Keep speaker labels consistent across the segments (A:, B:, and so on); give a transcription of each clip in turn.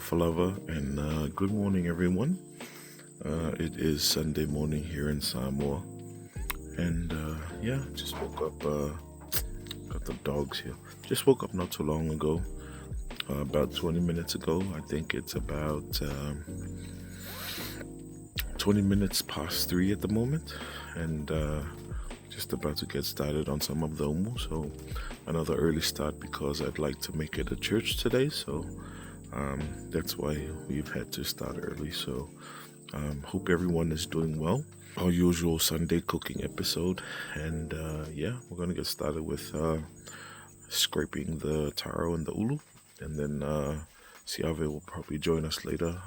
A: Talofa and good morning, everyone. It is Sunday morning here in Samoa, and yeah, just woke up. Got the dogs here. Just woke up not too long ago, about 20 minutes ago. I think it's about 20 minutes past 3 at the moment, and just about to get started on some of the umu. So another early start because I'd like to make it a church today. So that's why we've had to start early. So hope everyone is doing well. Our usual Sunday cooking episode, and yeah, we're gonna get started with scraping the taro and the ulu, and then Siave will probably join us later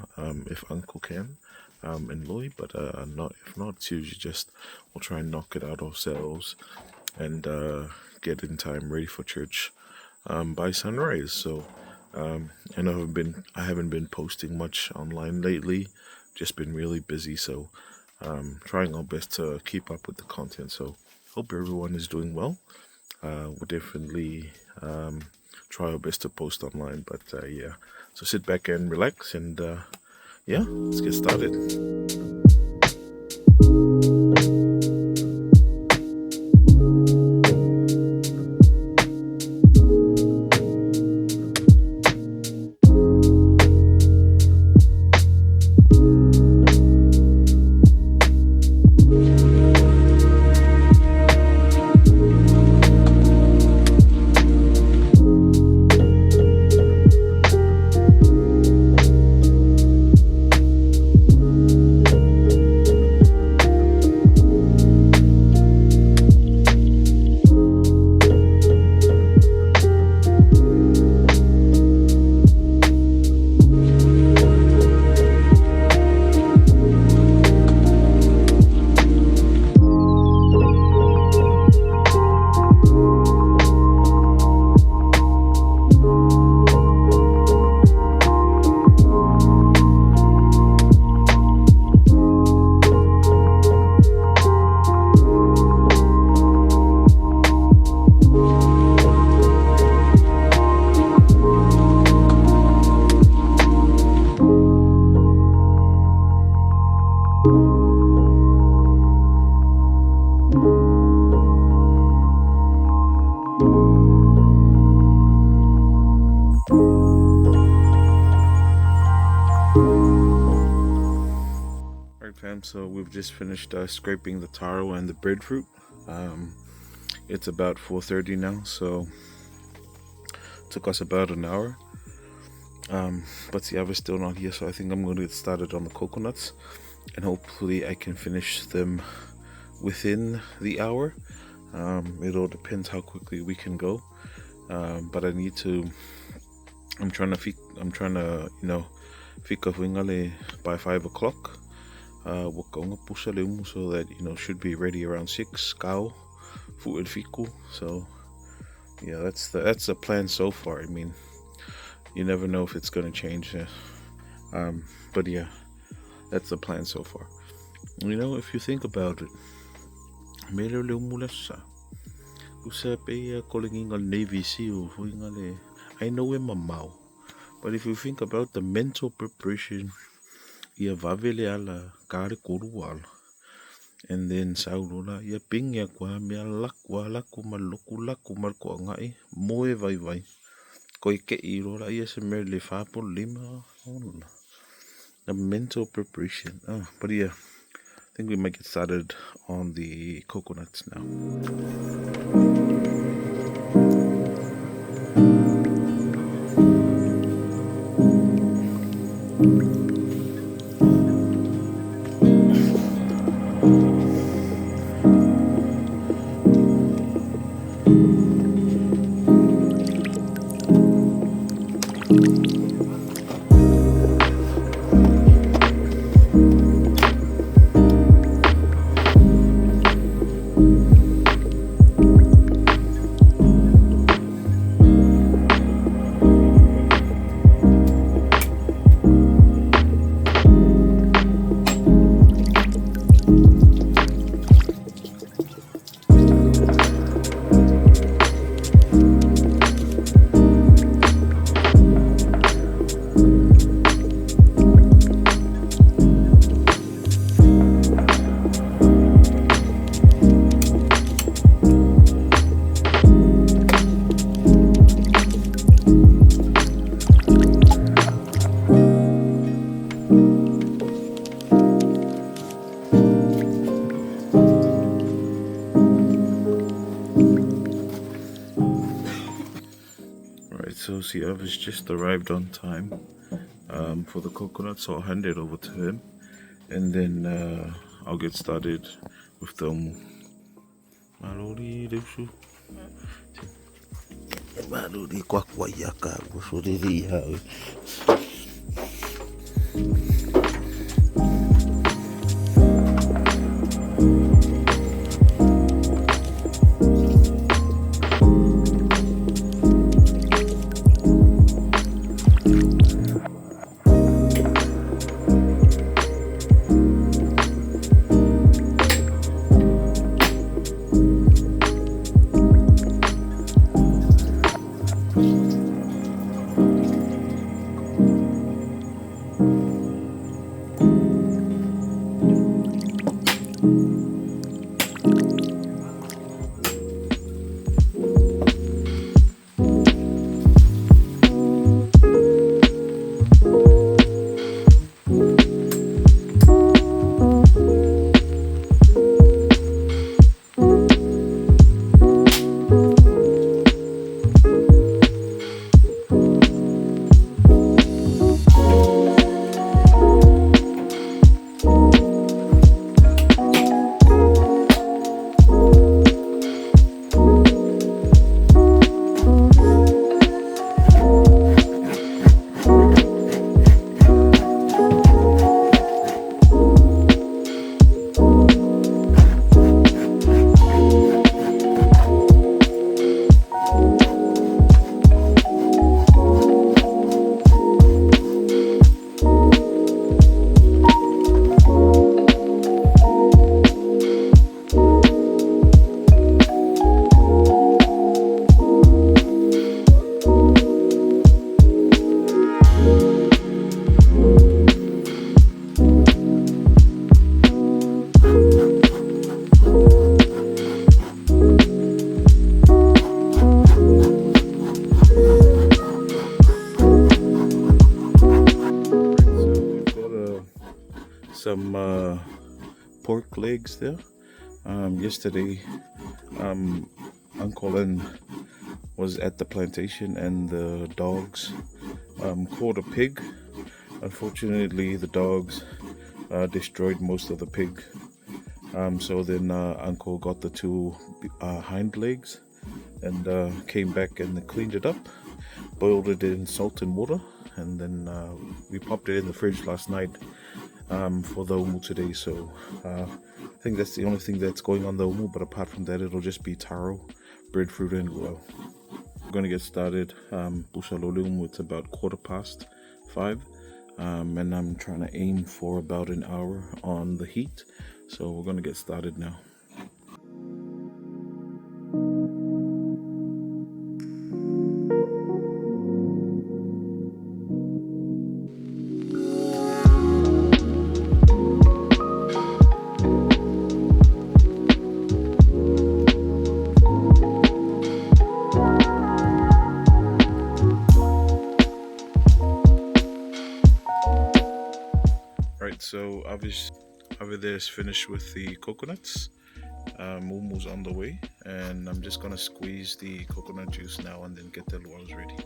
A: if Uncle can, and Loy, but not if not, it's usually just we'll try and knock it out ourselves and get in time ready for church by sunrise. So I know I haven't been posting much online lately, just been really busy, so trying our best to keep up with the content. So hope everyone is doing well. We'll definitely try our best to post online, but yeah, so sit back and relax, and yeah, let's get started. So we've just finished scraping the taro and the breadfruit. It's about 4:30 now, so it took us about an hour. But Siava's still not here, so I think I'm going to get started on the coconuts, and hopefully I can finish them within the hour. It all depends how quickly we can go, but I need to. I'm trying to fika wingale by 5 o'clock. So that should be ready around 6 cow food fiku. So yeah, that's the plan so far. I mean, you never know if it's going to change. But yeah, that's the plan so far. You know, if you think about it, mele leo mulasa. Usa pe calling a Navy SEAL, I know him a Mau. But if you think about the mental preparation, ia vavele ala kare koru ala. And then saurona ia pingia kwa mea laku maluku ngai moe vai. Ko i ke I rora ia se mere le whapo lima. The mental preparation. But yeah, I think we might get started on the coconuts now. So see, I've just arrived on time for the coconut, so I'll hand it over to him, and then I'll get started with the Malori Lusu. Malori kwakwayaka usuriri. Some pork legs there. Yesterday, Uncle Len was at the plantation and the dogs caught a pig. Unfortunately, the dogs destroyed most of the pig. So then Uncle got the two hind legs and came back and cleaned it up, boiled it in salt and water, and then we popped it in the fridge last night for the umu today. So I think that's the only thing that's going on the umu, but apart from that, it'll just be taro, breadfruit, and luau. We're going to get started. It's about 5:15. and I'm trying to aim for about an hour on the heat. So we're gonna get started now. Right, so over there's finished with the coconuts. Mumu's on the way, and I'm just gonna squeeze the coconut juice now and then get the luau's ready.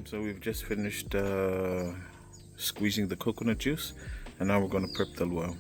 A: So we've just finished squeezing the coconut juice, and now we're going to prep the luau.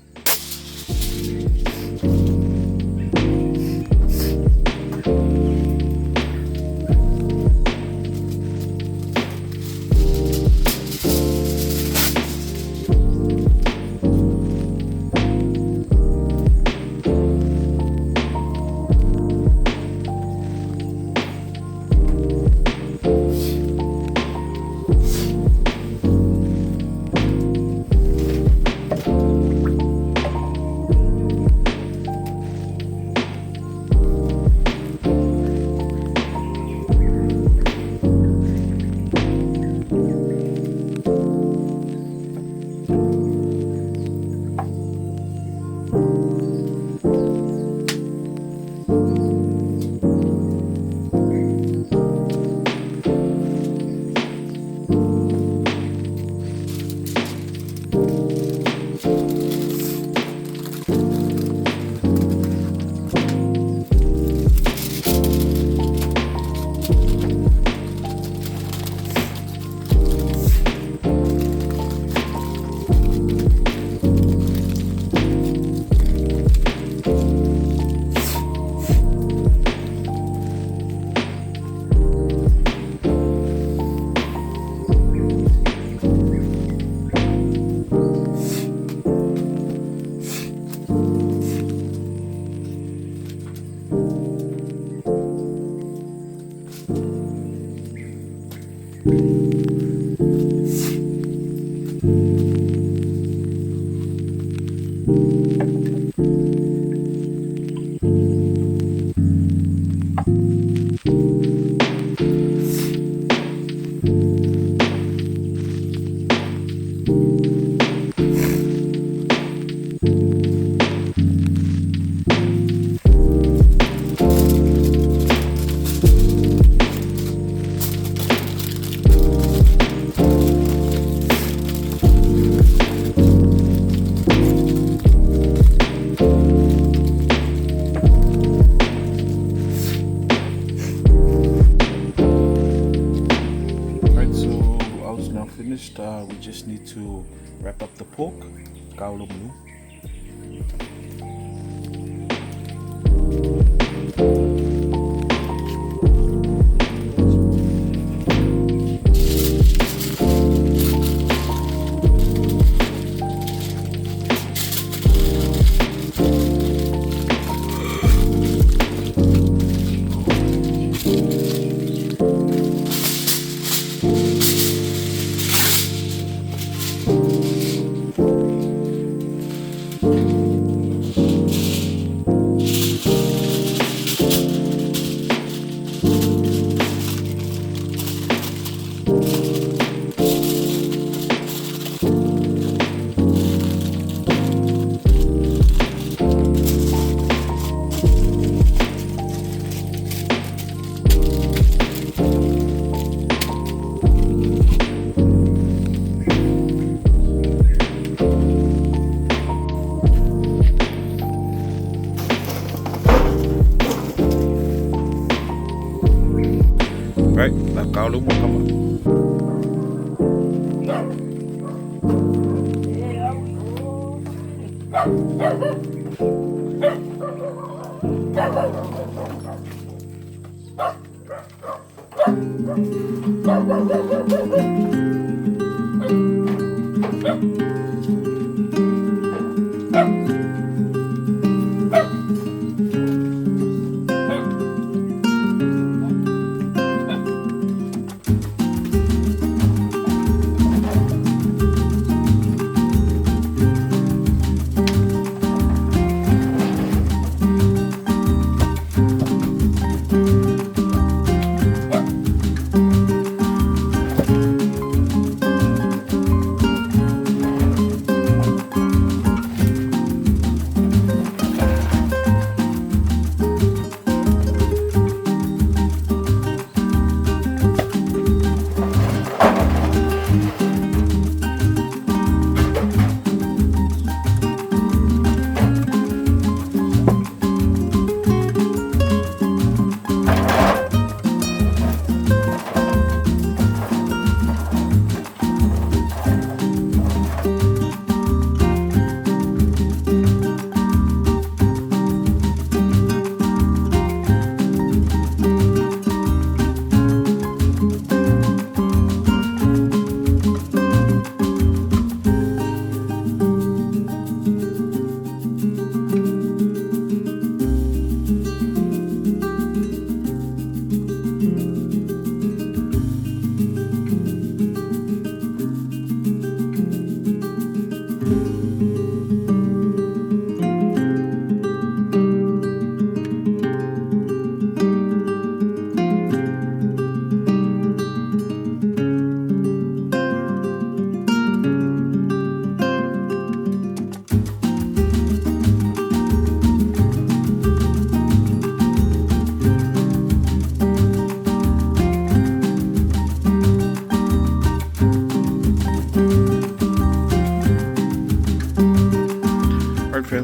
A: Finished. We just need to wrap up the pork. Kaulumu. Right, nakaulumu kama.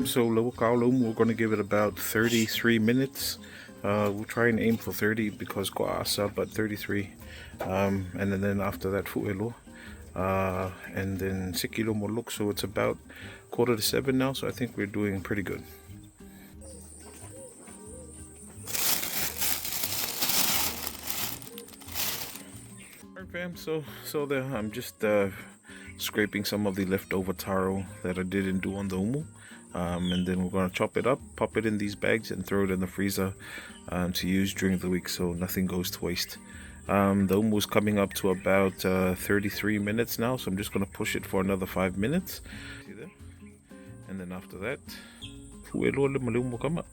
A: So Luau, we're going to give it about 33 minutes. We'll try and aim for 30 because koasa, but 33. And then after that fuelo. And then sikilo moluk, so it's about 6:45 now, so I think we're doing pretty good. Alright fam, so there I'm just scraping some of the leftover taro that I didn't do on the umu. And then we're going to chop it up, pop it in these bags, and throw it in the freezer to use during the week, so nothing goes to waste. The umu is coming up to about 33 minutes now, so I'm just going to push it for another 5 minutes. See there? And then after that, will come up.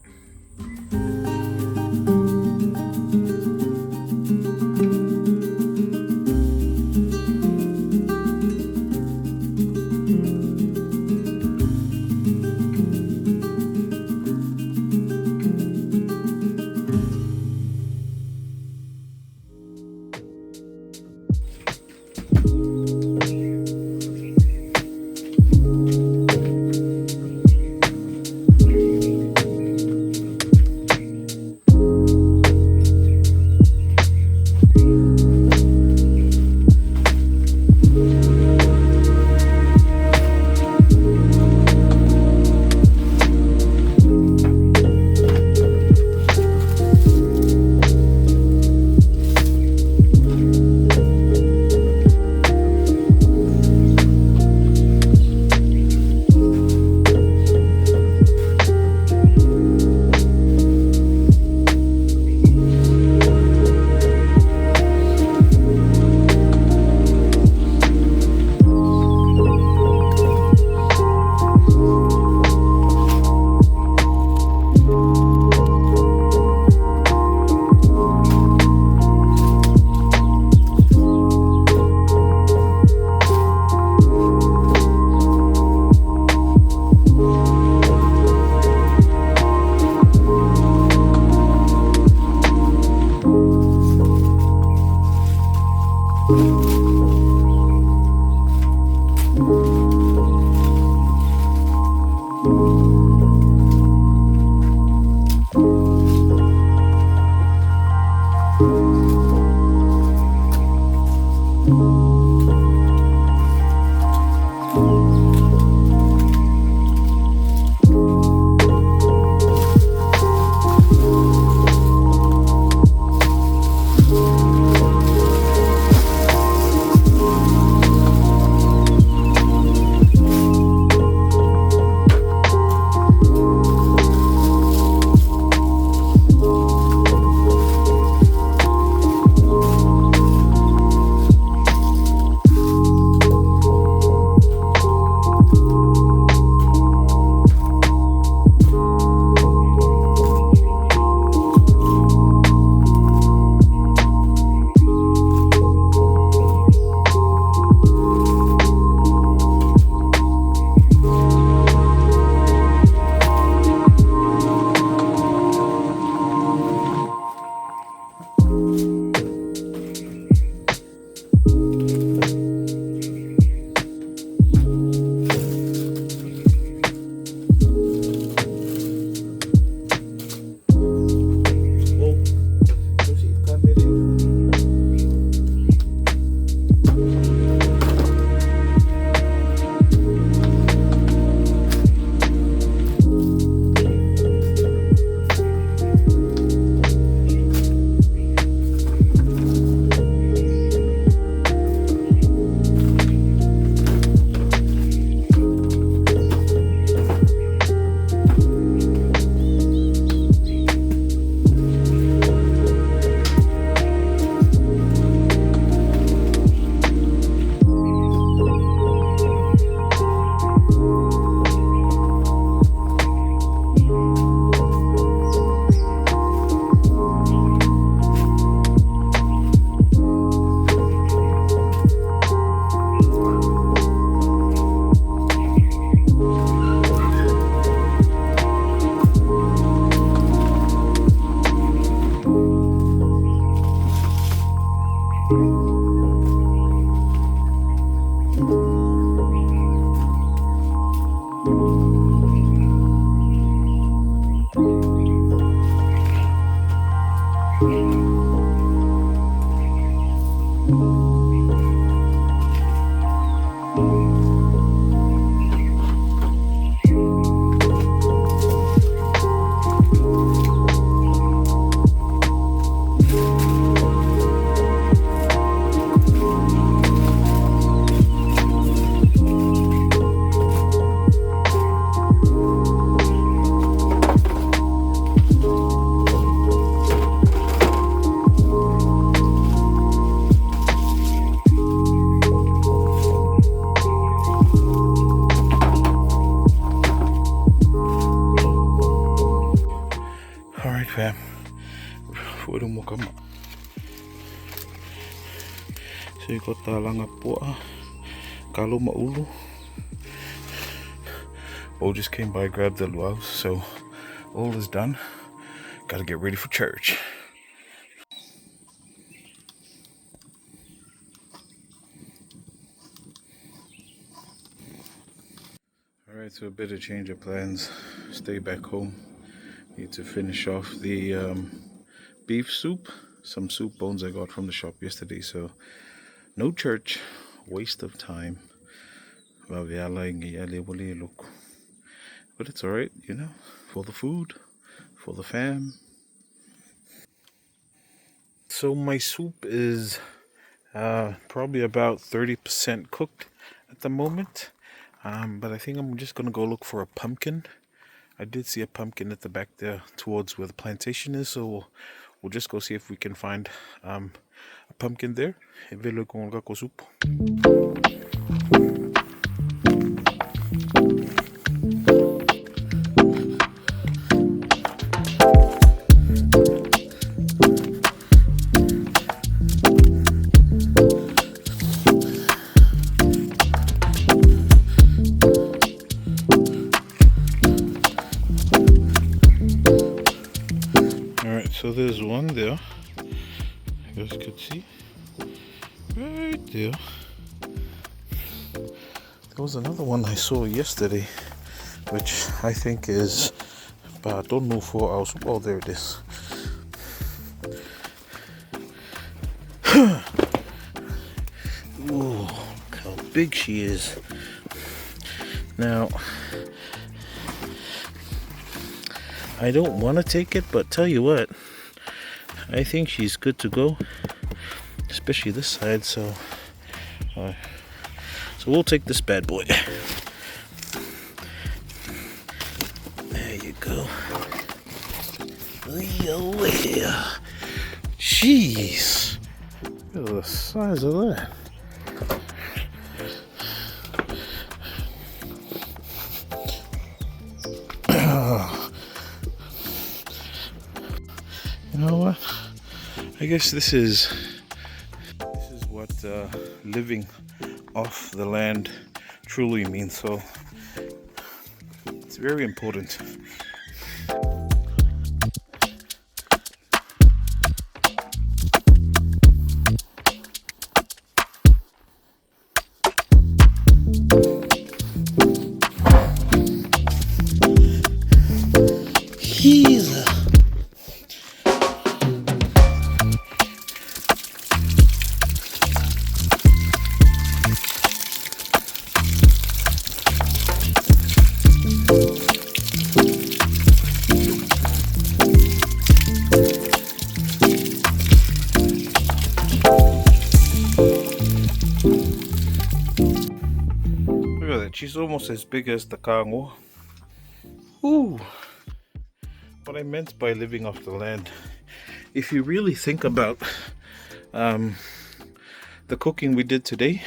A: pwede mo kama. So you got langa poa, kalo maulu. Bo just came by, grabbed the luau, so all is done. Gotta get ready for church. Alright, so a bit of change of plans. Stay back home. Need to finish off the beef soup. Some soup bones I got from the shop yesterday, so no church. Waste of time. But it's alright, you know, for the food, for the fam. So my soup is probably about 30% cooked at the moment. But I think I'm just gonna go look for a pumpkin. I did see a pumpkin at the back there towards where the plantation is, so we'll just go see if we can find a pumpkin there. Alright, so there's one there. You guys could see. Right there. There was another one I saw yesterday, which I think is, but I don't know for our soup. Oh, there it is. Ooh, look how big she is. Now, I don't want to take it, but tell you what, I think she's good to go, especially this side. So we'll take this bad boy. There you go. Jeez, look at the size of that. You know what? I guess this is what living off the land truly means. So it's very important. She's almost as big as the kango. Ooh. What I meant by living off the land, if you really think about the cooking we did today,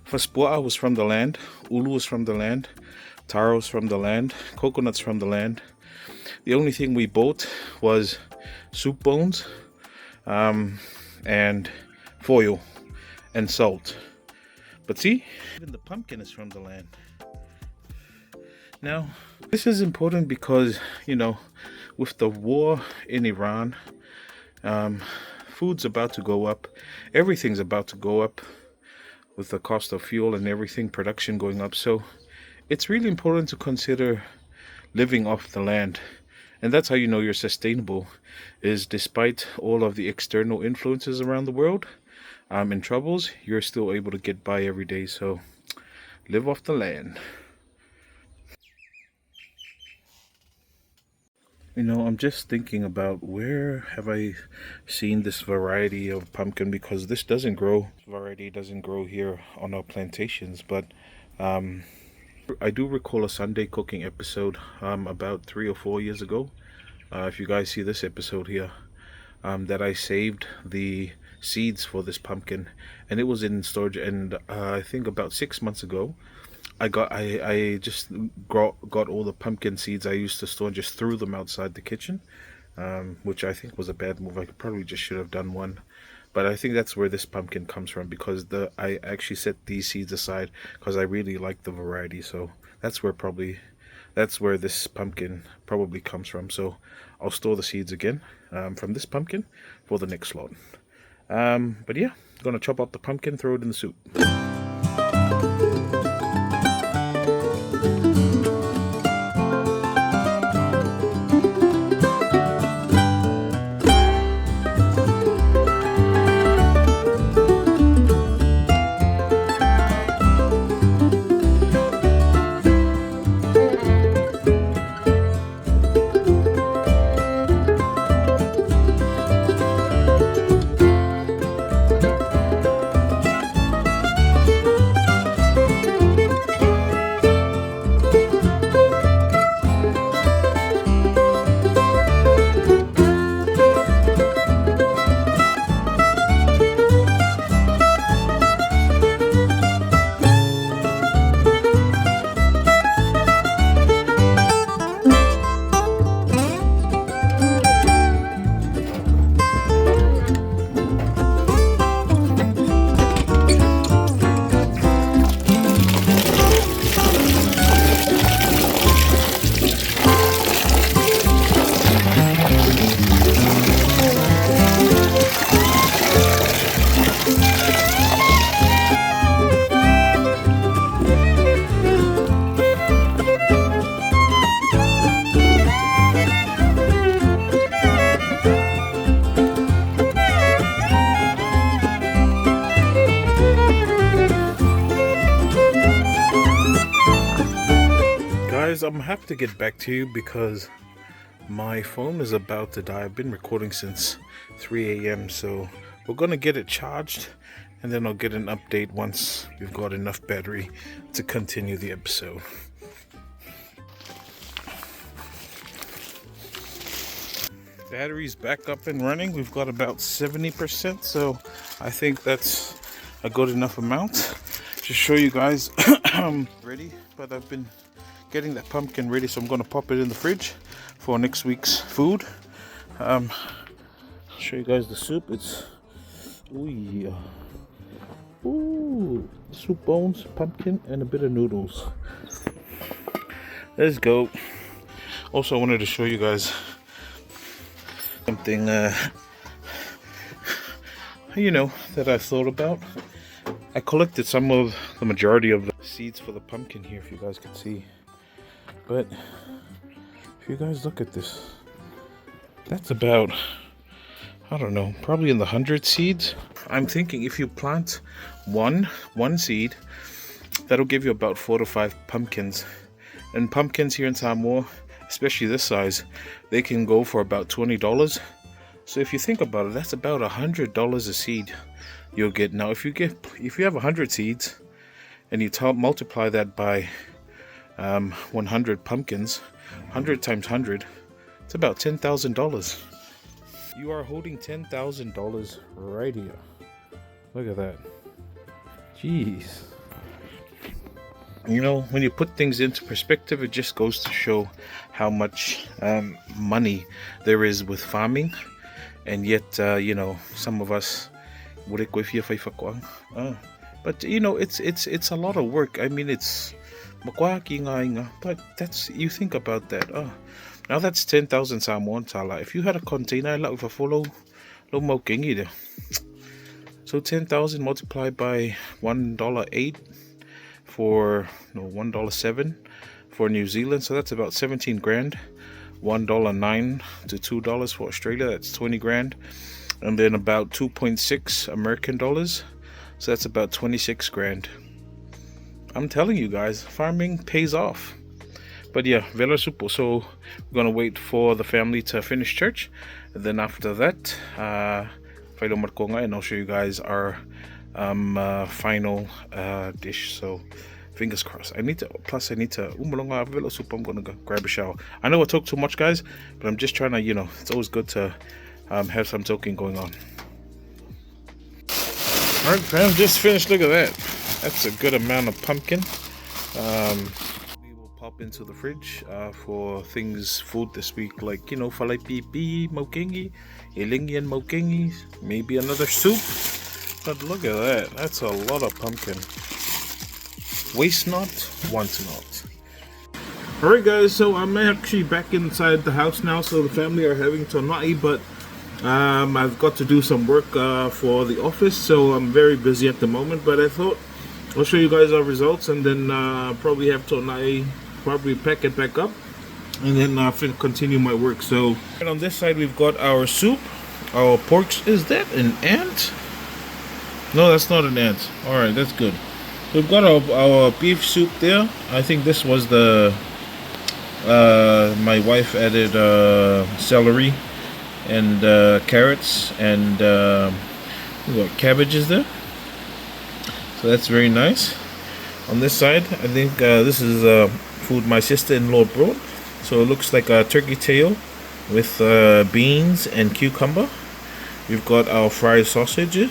A: Faspoa was from the land, Ulu was from the land, Taro was from the land, coconuts from the land. The only thing we bought was soup bones and foil and salt. But see, even the pumpkin is from the land. Now, this is important because, you know, with the war in Iran, food's about to go up. Everything's about to go up with the cost of fuel and everything, production going up. So it's really important to consider living off the land. And that's how you know you're sustainable, is despite all of the external influences around the world, and troubles, you're still able to get by every day. So live off the land. You know, I'm just thinking about where have I seen this variety of pumpkin, because this variety doesn't grow here on our plantations. But I do recall a Sunday cooking episode about 3 or 4 years ago. If you guys see this episode here, that I saved the seeds for this pumpkin, and it was in storage. And I think about 6 months ago, I just got all the pumpkin seeds I used to store and just threw them outside the kitchen. which I think was a bad move. I probably just should have done one. But I think that's where this pumpkin comes from, because I actually set these seeds aside because I really like the variety. So that's where this pumpkin probably comes from. So I'll store the seeds again from this pumpkin for the next lot. But yeah, gonna chop up the pumpkin, throw it in the soup. Guys, I'm happy to get back to you because my phone is about to die. I've been recording since 3 a.m. so we're gonna get it charged, and then I'll get an update once we've got enough battery to continue the episode. Battery's back up and running. We've got about 70%, so I think that's a good enough amount to show you guys. Ready, but I've been getting that pumpkin ready, so I'm going to pop it in the fridge for next week's food. I'll show you guys the soup. It's soup bones, pumpkin, and a bit of noodles. Let's go. Also, I wanted to show you guys something that I thought about. I collected the majority of the seeds for the pumpkin here, if you guys can see. But if you guys look at this, that's about, I don't know, probably in the 100 seeds. I'm thinking if you plant one seed, that'll give you about 4 to 5 pumpkins. And pumpkins here in Samoa, especially this size, they can go for about $20. So if you think about it, that's about $100 a seed you'll get. Now if you have 100 seeds and you multiply that by 100 pumpkins, 100 times 100, it's about $10,000. You are holding $10,000 right here. Look at that. Jeez. When you put things into perspective, it just goes to show how much money there is with farming. And yet, some of us, but it's a lot of work. I mean, it's, but you think about that. Now that's 10,000 Samoan tala. If you had a container like for low there. So 10,000 multiplied by $1.08 for $1.07 for New Zealand, so that's about 17 grand. $1.09 to $2 for Australia, that's 20 grand. And then about 2.6 American dollars, so that's about 26 grand. I'm telling you guys, farming pays off. But yeah, vela supo. So we're gonna wait for the family to finish church, and then after that, and I'll show you guys our final dish. So fingers crossed. I need to vela supo. I'm gonna go grab a shower. I know I talk too much, guys, but I'm just trying to, it's always good to have some talking going on. Alright fam, just finished. Look at that. That's a good amount of pumpkin. We will pop into the fridge for food this week, like, you know, falai pipi, maukengi, ilingi and maukengi, maybe another soup. But look at that, that's a lot of pumpkin. Waste not, want not. Alright guys, so I'm actually back inside the house now. So the family are having tonai, but I've got to do some work for the office, so I'm very busy at the moment. But I thought I'll show you guys our results, and then probably have tonai, probably pack it back up, and then continue my work. So and on this side we've got our soup, our pork. Is that an ant? No, that's not an ant. Alright, that's good. We've got our beef soup there. I think this was the my wife added celery and carrots, and we've got cabbages there, so that's very nice. On this side, I think this is food my sister-in-law brought, so it looks like a turkey tail with beans and cucumber. We've got our fried sausage,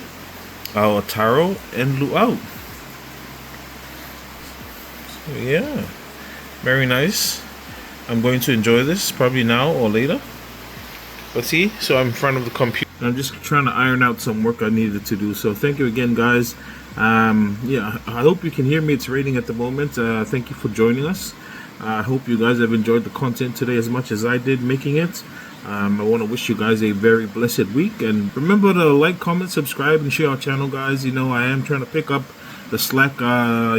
A: our taro, and luau. So yeah, very nice. I'm going to enjoy this probably now or later. But see, so I'm in front of the computer. I'm just trying to iron out some work I needed to do. So thank you again, guys. Yeah, I hope you can hear me. It's raining at the moment. Thank you for joining us. I hope you guys have enjoyed the content today as much as I did making it. I want to wish you guys a very blessed week. And remember to like, comment, subscribe, and share our channel, guys. You know, I am trying to pick up the slack,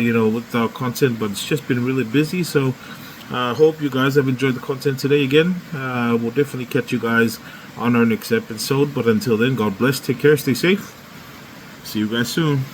A: you know, with our content, but it's just been really busy. So I hope you guys have enjoyed the content today again. We'll definitely catch you guys on our next episode. But until then, God bless, take care, stay safe. See you guys soon.